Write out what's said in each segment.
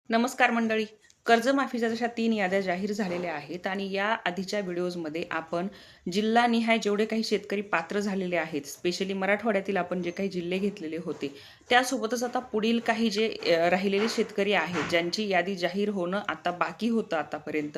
नमस्कार मंडळी. कर्जमाफीच्या जशा 3 याद्या जाहीर झालेल्या आहेत आणि या आधीच्या व्हिडिओजमध्ये आपण जिल्हानिहाय जेवढे काही शेतकरी पात्र झालेले आहेत, स्पेशली मराठवाड्यातील आपण जे काही जिल्हे घेतलेले होते, त्यासोबतच आता पुढील काही जे राहिलेले शेतकरी आहेत, ज्यांची यादी जाहीर होणं आता बाकी होतं आतापर्यंत,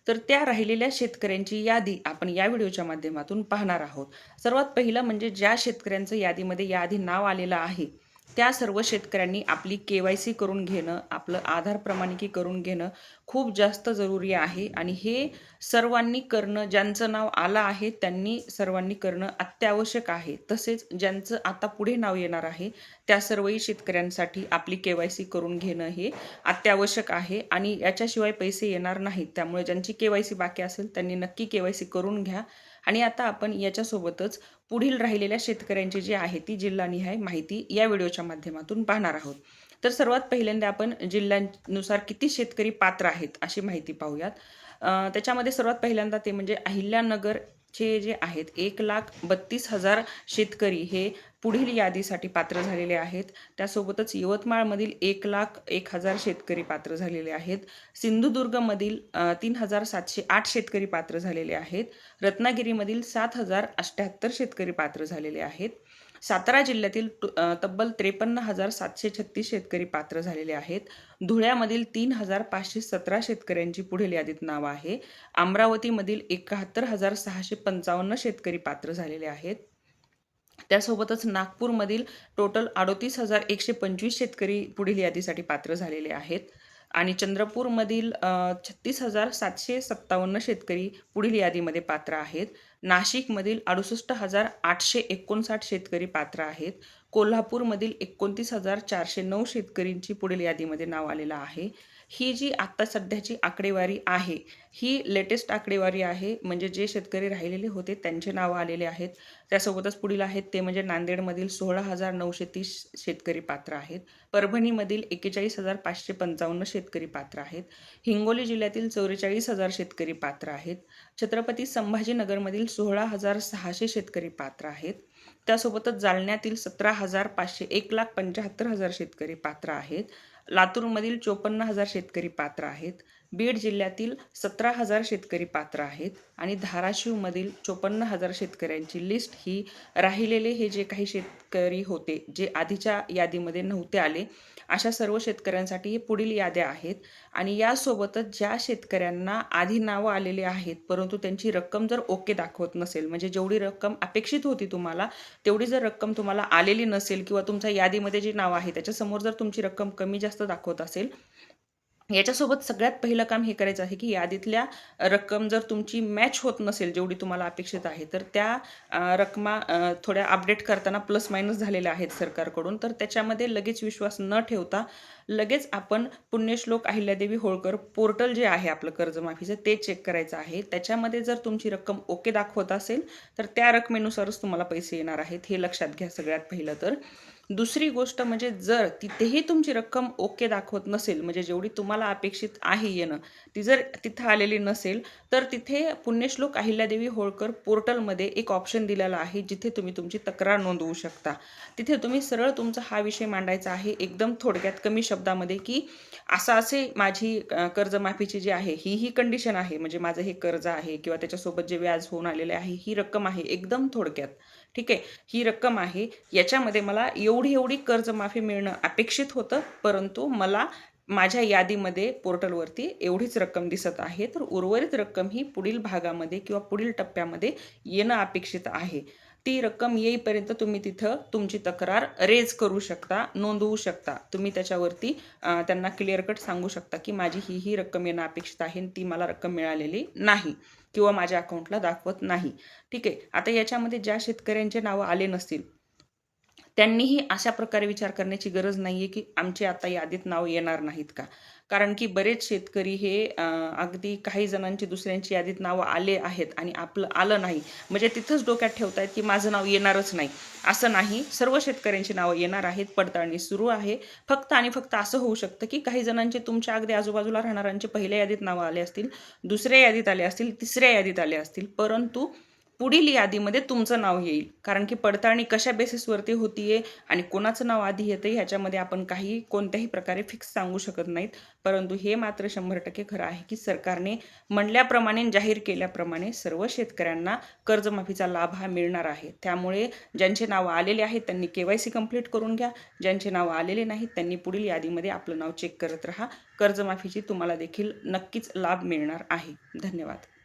तर त्या राहिलेल्या शेतकऱ्यांची यादी आपण या व्हिडिओच्या माध्यमातून पाहणार आहोत. सर्वात पहिलं म्हणजे ज्या शेतकऱ्यांचं यादीमध्ये याआधी नाव आलेलं आहे, त्या सर्व शेतकऱ्यांनी आपली के-वाय-सी करून घेणं, आपलं आधार प्रमाणिकी करून घेणं खूप जास्त जरुरी आहे आणि हे सर्वांनी करणं, ज्यांचं नाव आलं आहे त्यांनी सर्वांनी करणं अत्यावश्यक आहे. तसेच ज्यांचं आता पुढे नाव येणार आहे, त्या सर्वही शेतकऱ्यांसाठी आपली के-वाय-सी करून घेणं हे अत्यावश्यक आहे आणि याच्याशिवाय पैसे येणार नाहीत. त्यामुळे ज्यांची के-वाय-सी बाकी असेल त्यांनी नक्की के-वाय-सी करून घ्या. आणि आता आपण याच्यासोबतच पुढील राहिलेल्या शेतकऱ्यांची जी आहे ती जिल्हानिहाय माहिती या व्हिडिओच्या माध्यमातून पाहणार आहोत. तर सर्वात पहिल्यांदा आपण जिल्ह्यांनुसार किती शेतकरी पात्र आहेत अशी माहिती पाहूयात. त्याच्यामध्ये सर्वात पहिल्यांदा ते म्हणजे अहिल्यानगरचे जे आहेत 1,32,000 शेतकरी हे पुढील यादीसाठी पात्र झालेले आहेत. त्यासोबतच यवतमाळमधील 1,01,000 शेतकरी पात्र झालेले आहेत. सिंधुदुर्गमधील 3,708 शेतकरी पात्र झालेले आहेत. रत्नागिरीमधील 7,078 शेतकरी पात्र झालेले आहेत. सातारा जिल्ह्यातील तब्बल 53,736 शेतकरी पात्र झालेले आहेत. धुळ्यामधील 3,517 शेतकऱ्यांची पुढील यादीत नाव आहे. अमरावतीमधील 71,655 शेतकरी पात्र झालेले आहेत. त्यासोबतच नागपूरमधील टोटल 38,125 शेतकरी पुढील यादीसाठी पात्र झालेले आहेत. आणि चंद्रपूरमधील 36,757 शेतकरी पुढील यादीमध्ये पात्र आहेत. नाशिकमधील 68,859 शेतकरी पात्र आहेत. कोल्हापूरमधील 29,409 शेतकरींची पुढील यादीमध्ये नाव आलेलं आहे. ही जी आत्ता सध्याची आकडेवारी आहे, ही लेटेस्ट आकडेवारी आहे. म्हणजे जे शेतकरी राहिलेले होते त्यांचे नावं आलेले आहेत. त्यासोबतच पुढील आहेत ते म्हणजे नांदेडमधील 16,930 शेतकरी पात्र आहेत. परभणीमधील 41,555 शेतकरी पात्र आहेत. हिंगोली जिल्ह्यातील 44,000 शेतकरी पात्र आहेत. छत्रपती संभाजीनगरमधील 16,600 शेतकरी पात्र आहेत. त्यासोबतच जालन्यातील 17,500 1,75,000 शेतकरी पात्र आहेत. लातूरमधील 54,000 शेतकरी पात्र आहेत. बीड जिल्ह्यातील 17,000 शेतकरी पात्र आहेत आणि धाराशिवमधील 54,000 शेतकऱ्यांची लिस्ट ही राहिलेले हे जे काही शेतकरी होते, जे आधीच्या यादीमध्ये नव्हते आले, अशा सर्व शेतकऱ्यांसाठी हे पुढील याद्या आहेत. आणि यासोबतच ज्या शेतकऱ्यांना आधी नावं आलेले आहेत, परंतु त्यांची रक्कम जर ओके दाखवत नसेल, म्हणजे जेवढी रक्कम अपेक्षित होती तुम्हाला, तेवढी जर रक्कम तुम्हाला आलेली नसेल किंवा तुमच्या यादीमध्ये जे नाव आहे त्याच्यासमोर जर तुमची रक्कम कमी जास्त दाखवत असेल, याच्यासोबत सगळ्यात पहिलं काम हे करायचं आहे की यादीतल्या रक्कम जर तुमची मॅच होत नसेल जेवढी तुम्हाला अपेक्षित आहे, तर त्या रकमा थोड्या अपडेट करताना प्लस मायनस झालेल्या आहेत सरकारकडून. तर त्याच्यामध्ये लगेच विश्वास न ठेवता लगेच आपण पुण्यश्लोक अहिल्यादेवी होळकर पोर्टल जे आहे आपलं कर्जमाफीचं ते चेक करायचं आहे. त्याच्यामध्ये जर तुमची रक्कम ओके दाखवत असेल तर त्या रकमेनुसारच तुम्हाला पैसे येणार आहेत, हे लक्षात घ्या सगळ्यात पहिलं तर. दुसरी गोष्ट म्हणजे जर तिथेही तुमची रक्कम ओके दाखवत नसेल, म्हणजे जेवढी तुम्हाला अपेक्षित आहे येणं, ती जर तिथं आलेली नसेल, तर तिथे पुण्यश्लोक अहिल्यादेवी होळकर पोर्टलमध्ये एक ऑप्शन दिलेला आहे, जिथे तुम्ही तुमची तक्रार नोंदवू शकता. तिथे तुम्ही सरळ तुमचा हा विषय मांडायचा आहे एकदम थोडक्यात कमी शब्दामध्ये, की असे माझी कर्जमाफीची जी आहे ही कंडिशन आहे, म्हणजे माझं हे कर्ज आहे किंवा त्याच्यासोबत जे व्याज होऊन आलेले आहे, ही रक्कम आहे एकदम थोडक्यात. ठीक आहे, ही रक्कम आहे, याच्यामध्ये मला एवढी एवढी कर्जमाफी मिळणं अपेक्षित होतं, परंतु मला माझ्या यादीमध्ये पोर्टलवरती एवढीच रक्कम दिसत आहे, तर उर्वरित रक्कम ही पुढील भागामध्ये किंवा पुढील टप्प्यामध्ये येणं अपेक्षित आहे. ती रक्कम येईपर्यंत तुम्ही तिथं तुमची तक्रार रेज करू शकता, नोंदवू शकता. तुम्ही त्याच्यावरती त्यांना क्लिअर कट सांगू शकता की माझी ही रक्कम येणं अपेक्षित आहे आणि ती मला रक्कम मिळालेली नाही किंवा माझ्या अकाउंटला दाखवत नाही. ठीक आहे, आता याच्यामध्ये ज्या शेतकऱ्यांचे नावं आले नसतील त्यांनीही अशा प्रकारे विचार करण्याची गरज नाही आहे की आमचे आता यादीत नाव येणार नाहीत का. कारण की बरेच शेतकरी हे अगदी काही जणांची दुसऱ्यांची यादीत नावं आले आहेत आणि आपलं आलं नाही, म्हणजे तिथंच डोक्यात ठेवतायत की माझं नाव येणारच नाही. असं नाही, सर्व शेतकऱ्यांची नावं येणार आहेत, पडताळणी सुरू आहे. फक्त आणि फक्त असं होऊ शकतं की काही जणांचे तुमच्या अगदी आजूबाजूला राहणाऱ्यांचे पहिल्या यादीत नावं आले असतील, दुसऱ्या यादीत आले असतील, तिसऱ्या यादीत आले असतील, परंतु पुढील यादीमध्ये तुमचं नाव येईल. कारण की पडताळणी कशा बेसिसवरती होतीये आणि कोणाचं नाव आधी येतं ह्याच्यामध्ये आपण कोणत्याही प्रकारे फिक्स सांगू शकत नाहीत. परंतु हे मात्र 100% खरं आहे की सरकारने म्हणल्याप्रमाणे जाहीर केल्याप्रमाणे सर्व शेतकऱ्यांना कर्जमाफीचा लाभ हा मिळणार आहे. त्यामुळे ज्यांचे नाव आलेले आहेत त्यांनी KYC कंप्लीट करून घ्या. ज्यांचे नाव आलेले नाहीत त्यांनी पुढील यादीमध्ये आपलं नाव चेक करत राहा. कर्जमाफीची तुम्हाला देखील नक्कीच लाभ मिळणार आहे. धन्यवाद.